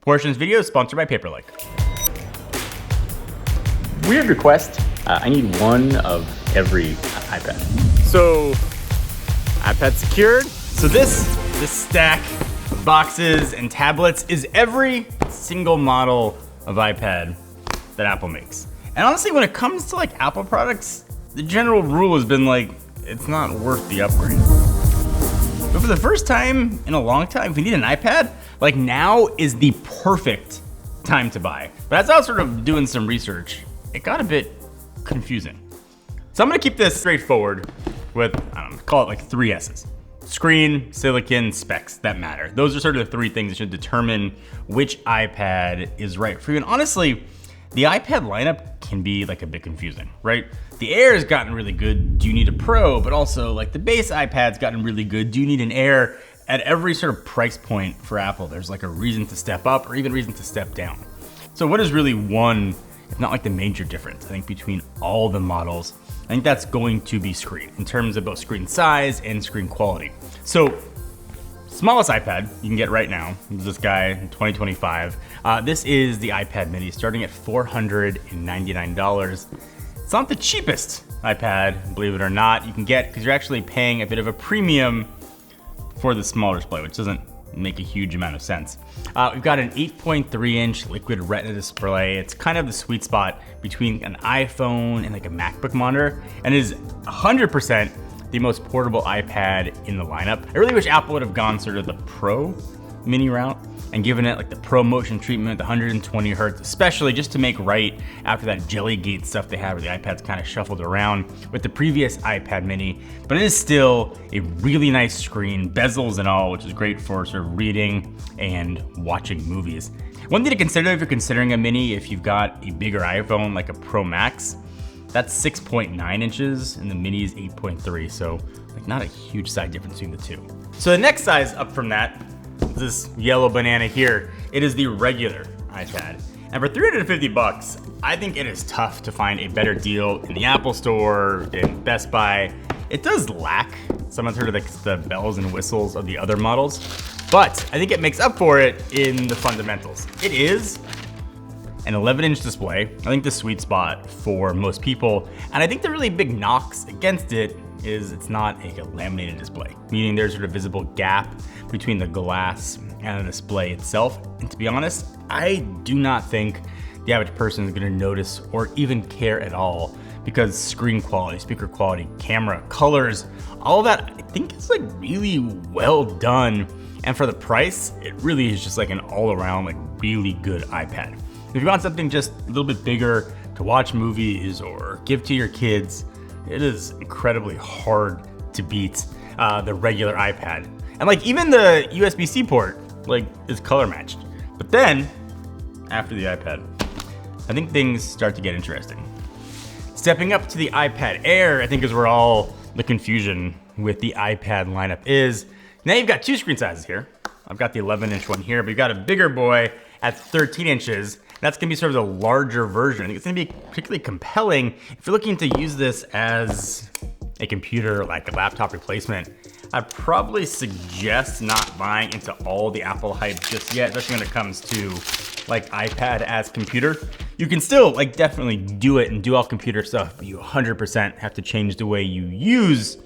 Portions video is sponsored by Paperlike. Weird request. I need one of every iPad. So, iPad secured. So this stack of boxes and tablets is every single model of iPad that Apple makes. And honestly, when it comes to like Apple products, the general rule has been like, it's not worth the upgrade. But for the first time in a long time, if you need an iPad, like now is the perfect time to buy. But as I was sort of doing some research, it got a bit confusing. So I'm gonna keep this straightforward with, I don't know, call it like 3 S's. Screen, silicon, specs that matter. Those are sort of the 3 things that should determine which iPad is right for you. And honestly, the iPad lineup can be like a bit confusing, right? The Air has gotten really good. Do you need a Pro? But also like the base iPad's gotten really good. Do you need an Air? At every sort of price point for Apple, there's like a reason to step up or even reason to step down. So what is really one, if not like the major difference, I think between all the models? I think that's going to be screen in terms of both screen size and screen quality. So smallest iPad you can get right now is this guy in 2025. This is the iPad mini starting at $499. It's not the cheapest iPad, believe it or not, you can get because you're actually paying a bit of a premium for the smaller display, which doesn't make a huge amount of sense. We've got an 8.3 inch liquid retina display. It's kind of the sweet spot between an iPhone and like a MacBook monitor, and is 100% the most portable iPad in the lineup. I really wish Apple would have gone sort of the Pro mini route and given it like the Pro motion treatment, the 120 hertz, especially just to make right after that Jellygate stuff they had where the iPad's kind of shuffled around with the previous iPad mini. But it is still a really nice screen, bezels and all, which is great for sort of reading and watching movies. One thing to consider if you're considering a mini, if you've got a bigger iPhone like a Pro Max, that's 6.9 inches and the mini is 8.3, so like not a huge size difference between the two. So the next size up from that, this yellow banana here, it is the regular iPad. And for 350 bucks, I think it is tough to find a better deal in the Apple Store, in Best Buy. It does lack some of sort of like the bells and whistles of the other models, but I think it makes up for it in the fundamentals. It is an 11-inch display. I think the sweet spot for most people, and I think the really big knocks against it is it's not a laminated display, meaning there's sort of visible gap between the glass and the display itself. And to be honest, I do not think the average person is gonna notice or even care at all, because screen quality, speaker quality, camera, colors, all of that, I think it's like really well done. And for the price, it really is just like an all around like really good iPad. If you want something just a little bit bigger to watch movies or give to your kids, it is incredibly hard to beat the regular iPad. And like even the USB-C port like is color matched. But then after the iPad, I think things start to get interesting. Stepping up to the iPad Air, I think is where all the confusion with the iPad lineup is. Now you've got 2 screen sizes here. I've got the 11-inch one here, but you've got a bigger boy at 13 inches. That's gonna be sort of the larger version. I think it's gonna be particularly compelling if you're looking to use this as a computer, like a laptop replacement. I'd probably suggest not buying into all the Apple hype just yet, especially when it comes to like iPad as computer. You can still like definitely do it and do all computer stuff, but you 100% have to change the way you use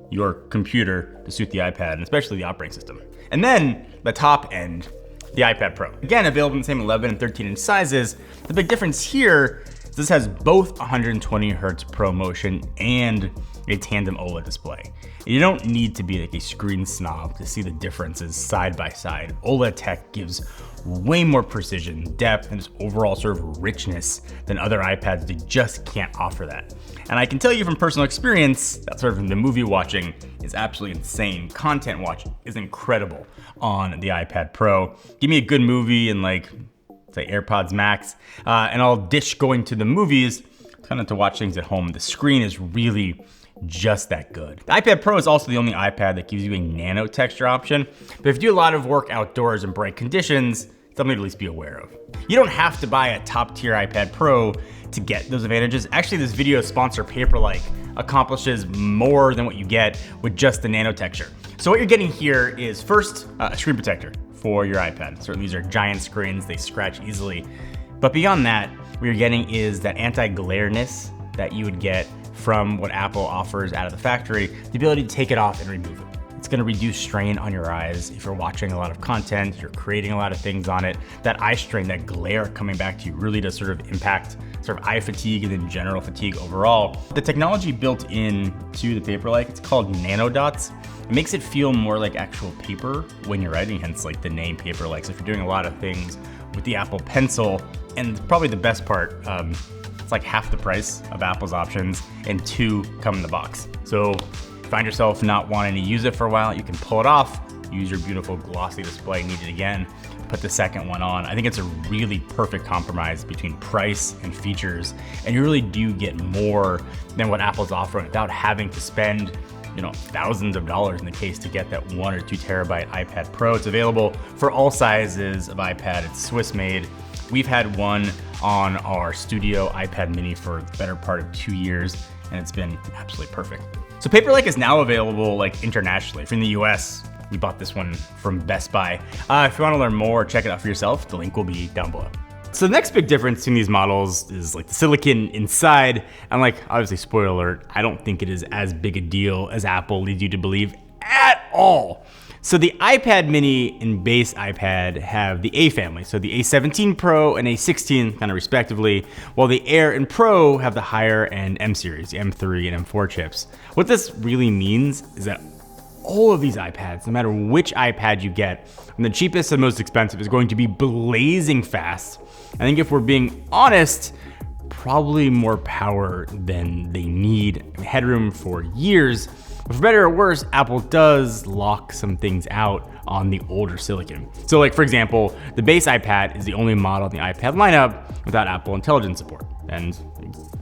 your computer to suit the iPad, and especially the operating system. And then the top end, the iPad Pro. Again, available in the same 11 and 13 inch sizes. The big difference here is this has both 120 hertz Pro motion and a tandem OLED display. You don't need to be like a screen snob to see the differences side by side. OLED tech gives way more precision, depth, and just overall sort of richness than other iPads. They just can't offer that. And I can tell you from personal experience that sort of the movie watching is absolutely insane. Content watching is incredible on the iPad Pro. Give me a good movie and like, say AirPods Max, and I'll ditch going to the movies, kind of to watch things at home. The screen is really just that good. The iPad Pro is also the only iPad that gives you a nano texture option, but if you do a lot of work outdoors in bright conditions, something to at least be aware of. You don't have to buy a top tier iPad Pro to get those advantages. Actually, this video sponsor Paperlike accomplishes more than what you get with just the nano texture. So what you're getting here is first a screen protector for your iPad. Certainly these are giant screens, they scratch easily. But beyond that, what you're getting is that anti-glareness that you would get from what Apple offers out of the factory, the ability to take it off and remove it. It's gonna reduce strain on your eyes. If you're watching a lot of content, you're creating a lot of things on it, that eye strain, that glare coming back to you really does sort of impact sort of eye fatigue and then general fatigue overall. The technology built in to the Paperlike, it's called nanodots. It makes it feel more like actual paper when you're writing, hence like the name Paperlike. So if you're doing a lot of things with the Apple Pencil, and probably the best part, it's like half the price of Apple's options, and 2 come in the box. So if you find yourself not wanting to use it for a while, you can pull it off, use your beautiful glossy display, need it again, put the second one on. I think it's a really perfect compromise between price and features, and you really do get more than what Apple's offering without having to spend thousands of dollars in the case to get that 1 or 2 terabyte iPad Pro. It's available for all sizes of iPad. It's Swiss made. We've had one on our studio iPad mini for the better part of 2 years, and it's been absolutely perfect. So Paperlike is now available like internationally. If you're in the US, we bought this one from Best Buy. If you want to learn more, check it out for yourself. The link will be down below. So the next big difference between these models is like the silicon inside, and like obviously spoiler alert, I don't think it is as big a deal as Apple leads you to believe at all. So the iPad mini and base iPad have the A family, so the A17 Pro and A16 kind of respectively, while the Air and Pro have the higher end M series, the M3 and M4 chips. What this really means is that all of these iPads, no matter which iPad you get, from the cheapest to the most expensive, is going to be blazing fast. I think if we're being honest, probably more power than they need, headroom for years. But for better or worse, Apple does lock some things out on the older silicon. So like for example, the base iPad is the only model in the iPad lineup without Apple Intelligence support. And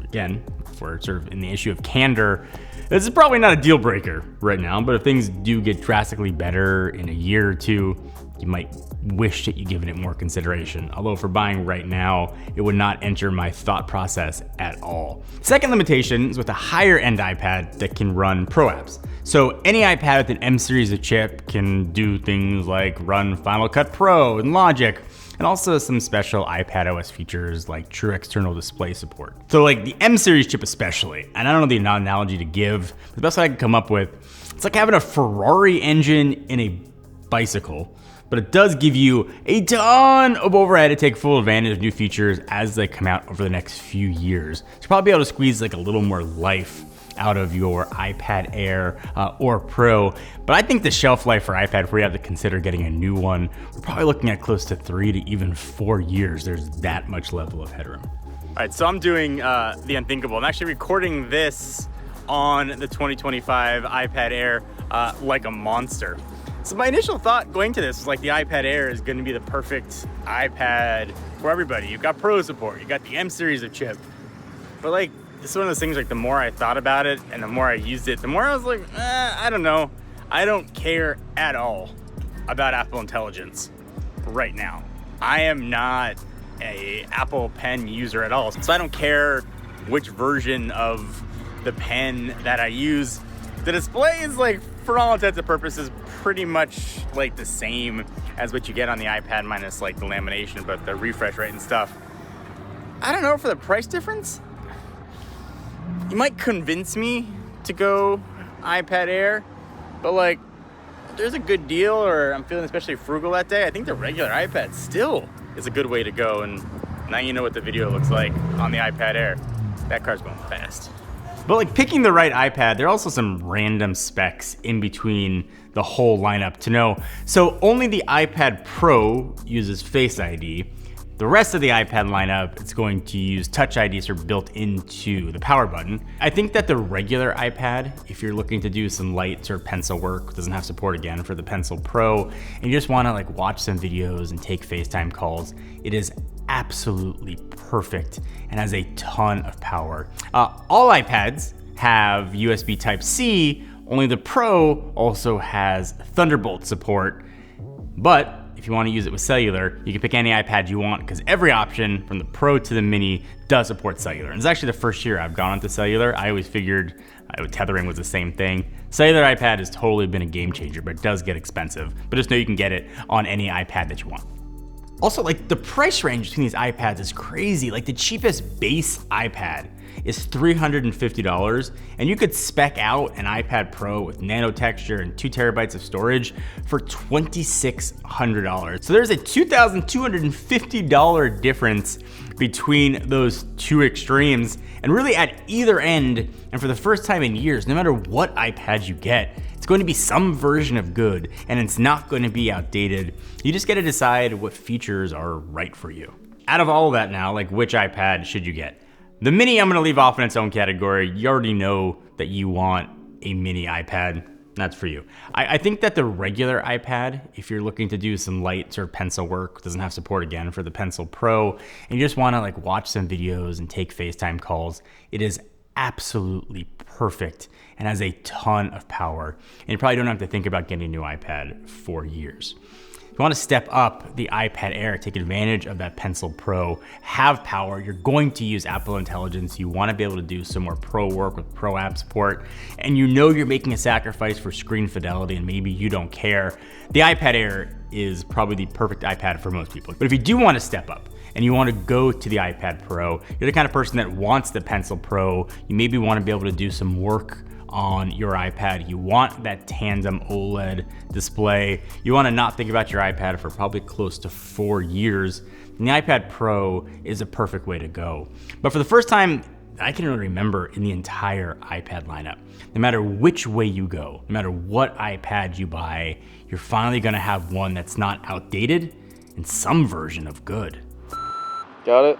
again, if we're sort of in the issue of candor, this is probably not a deal breaker right now, but if things do get drastically better in a year or two, you might wish that you'd given it more consideration. Although for buying right now, it would not enter my thought process at all. Second limitation is with a higher end iPad that can run Pro apps. So any iPad with an M series of chip can do things like run Final Cut Pro and Logic, and also some special iPad OS features like true external display support. So like the M series chip especially, and I don't know the analogy to give, but the best I can come up with, it's like having a Ferrari engine in a bicycle, but it does give you a ton of overhead to take full advantage of new features as they come out over the next few years. So you'll probably be able to squeeze like a little more life out of your iPad Air or Pro. But I think the shelf life for iPad, if we have to consider getting a new one, we're probably looking at close to 3 to even 4 years. There's that much level of headroom. All right, so I'm doing the unthinkable. I'm actually recording this on the 2025 iPad Air like a monster. So my initial thought going to this was like the iPad Air is going to be the perfect iPad for everybody. You've got Pro support, you got the M series of chip. But like, it's one of those things like the more I thought about it and the more I used it, the more I was like, I don't know. I don't care at all about Apple Intelligence right now. I am not a Apple Pen user at all. So I don't care which version of the pen that I use. The display is like, for all intents and purposes, pretty much like the same as what you get on the iPad minus like the lamination, but the refresh rate and stuff. I don't know, for the price difference, you might convince me to go iPad Air, but like, if there's a good deal or I'm feeling especially frugal that day, I think the regular iPad still is a good way to go. And now you know what the video looks like on the iPad Air. That car's going fast. But like picking the right iPad, there are also some random specs in between the whole lineup to know. So only the iPad Pro uses Face ID. The rest of the iPad lineup, it's going to use Touch ID sort of built into the power button. I think that the regular iPad, if you're looking to do some light sort of pencil work, doesn't have support again for the Pencil Pro, and you just wanna like watch some videos and take FaceTime calls, it is absolutely perfect and has a ton of power. All iPads have USB Type-C, only the Pro also has Thunderbolt support, but if if you want to use it with cellular, you can pick any iPad you want because every option from the Pro to the Mini does support cellular. And it's actually the first year I've gone into cellular. I always figured tethering was the same thing. Cellular iPad has totally been a game changer, but it does get expensive. But just know you can get it on any iPad that you want. Also, like, the price range between these iPads is crazy. Like, the cheapest base iPad is $350, and you could spec out an iPad Pro with nano texture and 2 terabytes of storage for $2,600. So there's a $2,250 difference between those two extremes, and really at either end, and for the first time in years, no matter what iPad you get, it's going to be some version of good, and it's not going to be outdated. You just got to decide what features are right for you. Out of all of that now, like, which iPad should you get? The Mini I'm gonna leave off in its own category. You already know that you want a Mini iPad. That's for you. I think that the regular iPad, if you're looking to do some light sort of pencil work, doesn't have support again for the Pencil Pro, and you just wanna like watch some videos and take FaceTime calls, it is absolutely perfect and has a ton of power. And you probably don't have to think about getting a new iPad for years. If you want to step up the iPad Air, take advantage of that Pencil Pro, have power, you're going to use Apple Intelligence, you want to be able to do some more pro work with pro app support, and you know you're making a sacrifice for screen fidelity and maybe you don't care, the iPad Air is probably the perfect iPad for most people. But if you do want to step up, and you want to go to the iPad Pro, you're the kind of person that wants the Pencil Pro, you maybe want to be able to do some work on your iPad, you want that tandem OLED display, you want to not think about your iPad for probably close to 4 years, and the iPad Pro is a perfect way to go. But for the first time I can really remember in the entire iPad lineup, no matter which way you go, no matter what iPad you buy, you're finally going to have one that's not outdated and some version of good. Got it?